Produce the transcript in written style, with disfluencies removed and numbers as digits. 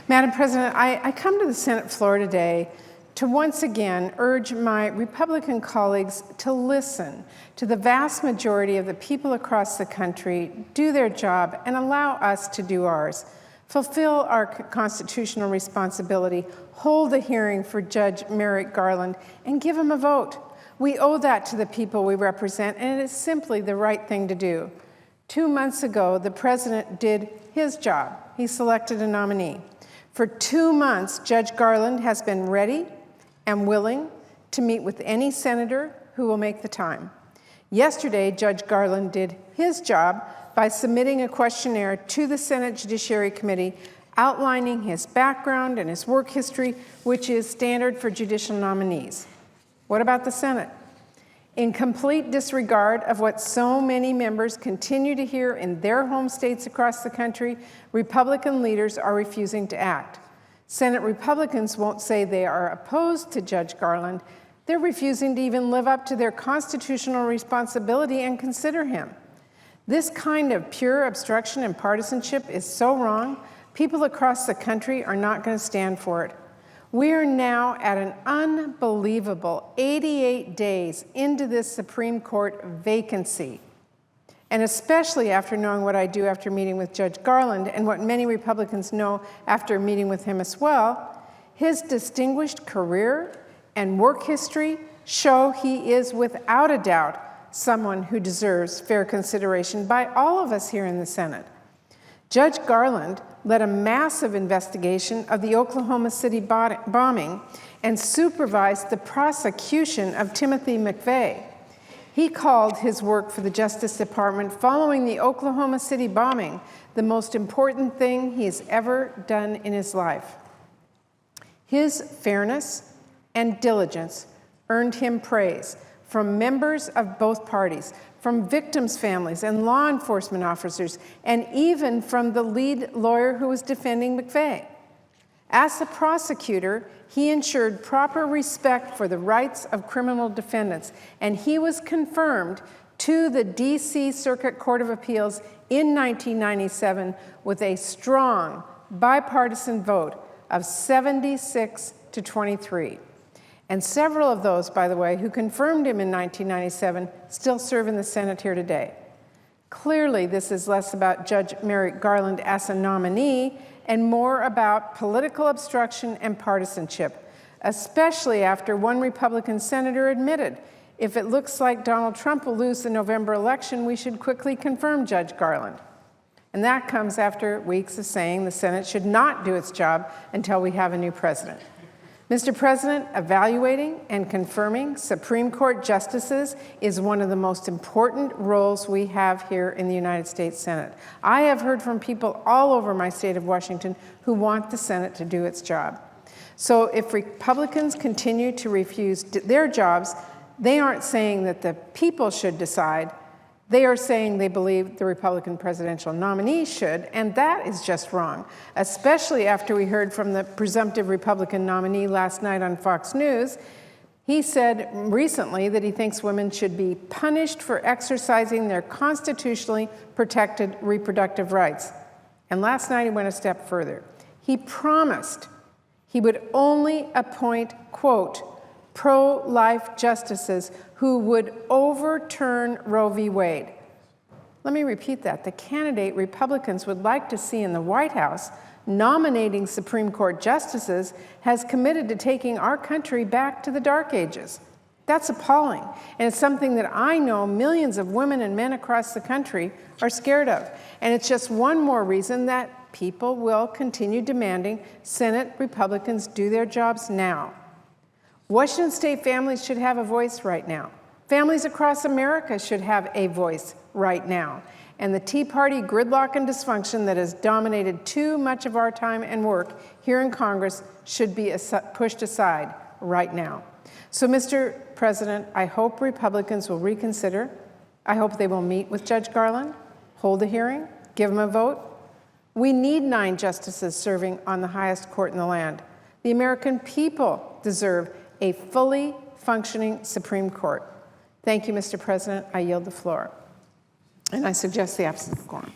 Madam President, I come to the Senate floor today to once again urge my Republican colleagues to listen to the vast majority of the people across the country, do their job, and allow us to do ours. Fulfill our constitutional responsibility, hold a hearing for Judge Merrick Garland, and give him a vote. We owe that to the people we represent, and it is simply the right thing to do. 2 months ago, the president did his job. He selected a nominee. For 2 months, Judge Garland has been ready and willing to meet with any senator who will make the time. Yesterday, Judge Garland did his job by submitting a questionnaire to the Senate Judiciary Committee outlining his background and his work history, which is standard for judicial nominees. What about the Senate? In complete disregard of what so many members continue to hear in their home states across the country, Republican leaders are refusing to act. Senate Republicans won't say they are opposed to Judge Garland. They're refusing to even live up to their constitutional responsibility and consider him. This kind of pure obstruction and partisanship is so wrong, people across the country are not going to stand for it. We are now at an unbelievable 88 days into this Supreme Court vacancy. And especially after knowing what I do after meeting with Judge Garland and what many Republicans know after meeting with him as well, his distinguished career and work history show he is without a doubt someone who deserves fair consideration by all of us here in the Senate. Judge Garland led a massive investigation of the Oklahoma City bombing and supervised the prosecution of Timothy McVeigh. He called his work for the Justice Department following the Oklahoma City bombing the most important thing he has ever done in his life. His fairness and diligence earned him praise from members of both parties, from victims' families and law enforcement officers, and even from the lead lawyer who was defending McVeigh. As a prosecutor, he ensured proper respect for the rights of criminal defendants, and he was confirmed to the D.C. Circuit Court of Appeals in 1997 with a strong bipartisan vote of 76 to 23. And several of those, by the way, who confirmed him in 1997 still serve in the Senate here today. Clearly, this is less about Judge Merrick Garland as a nominee and more about political obstruction and partisanship, especially after one Republican senator admitted, if it looks like Donald Trump will lose the November election, we should quickly confirm Judge Garland. And that comes after weeks of saying the Senate should not do its job until we have a new president. Mr. President, evaluating and confirming Supreme Court justices is one of the most important roles we have here in the United States Senate. I have heard from people all over my state of Washington who want the Senate to do its job. So if Republicans continue to refuse their jobs, they aren't saying that the people should decide. They are saying they believe the Republican presidential nominee should, and that is just wrong, especially after we heard from the presumptive Republican nominee last night on Fox News. He said recently that he thinks women should be punished for exercising their constitutionally protected reproductive rights. And last night he went a step further. He promised he would only appoint, quote, pro-life justices who would overturn Roe v. Wade. Let me repeat that. The candidate Republicans would like to see in the White House nominating Supreme Court justices has committed to taking our country back to the Dark Ages. That's appalling, and it's something that I know millions of women and men across the country are scared of. And it's just one more reason that people will continue demanding Senate Republicans do their jobs now. Washington State families should have a voice right now. Families across America should have a voice right now. And the Tea Party gridlock and dysfunction that has dominated too much of our time and work here in Congress should be pushed aside right now. So, Mr. President, I hope Republicans will reconsider. I hope they will meet with Judge Garland, hold a hearing, give him a vote. We need 9 justices serving on the highest court in the land. The American people deserve a fully functioning Supreme Court. Thank you, Mr. President. I yield the floor. And I suggest the absence of quorum.